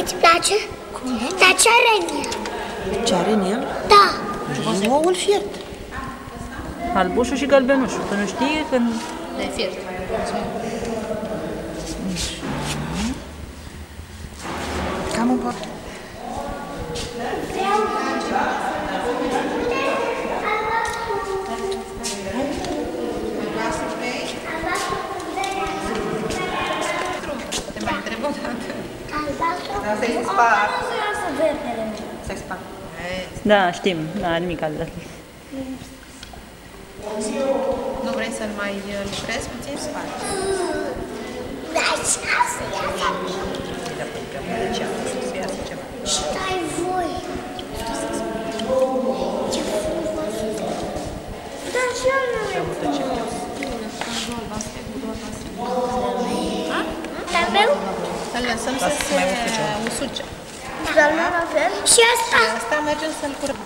Îți place? Dar ce are în el? Ce are în el? Da. Oul fiert. Albușul și gălbenușul. Tu nu știi când... De fiert. Cam un poc. Te mai întreb o dată. Să-i spart. Să-i spart. Da, știm. Da, nimic altfel. Nu vrei să-l mai livrezi puțin? Spart. Da, și asta ia să și dai voi. Ce frumos. Da, și eu nu Tabeu? Îl lăsăm să se usuce. Dar nu la fel? Și asta? Asta mergem să-l curăm.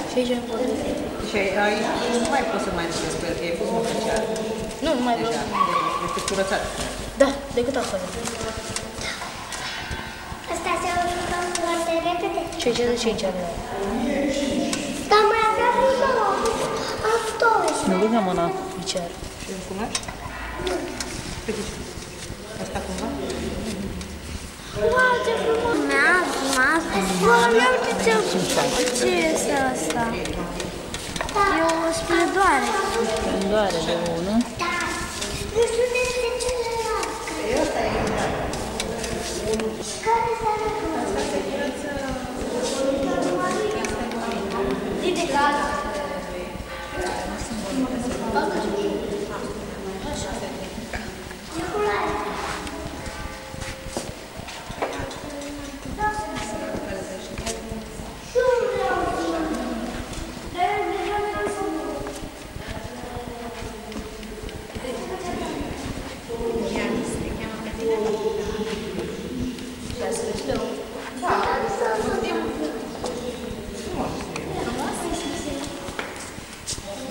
Și aici am vorbit. Și aici nu mai poți să mai lucrezi cu el, că e pus măcăcear. Nu mai vreau. Este curățat. Da, decât acolo. Asta se urcă foarte repede. Ce de ce aici? Dar mai avea vreo actori. Nu băga mâna. Ce are? Și îl cunoști? Asta cumva? Wow, ce frumos! Wow, ia uite ce este asta. E o splendoare. Splendoare de unul. Da. Nu știu despre celălalt. Care se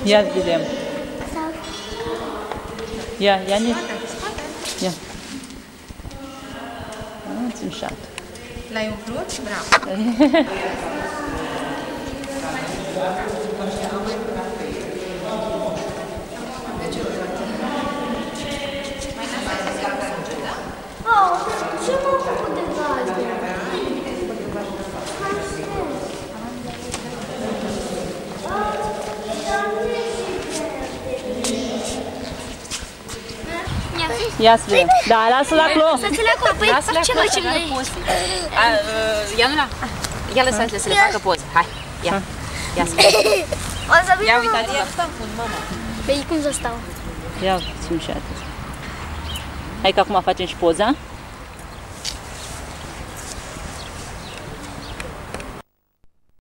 Ia vedem. Ia, Iani. Ia. Țin șat. L-ai umplut? Bravo. Ce m-am făcut de galben? Ia să vedem. Da, lasă-l acolo. Să-ți le acolo. Păi ce facem noi? Ianula, ia lăsați-le să le facă poze. Hai, ia. Ia să vedem. Ia uitați-vă. Păi cum să stau? Ia, țin șat. Hai că acum facem și poza.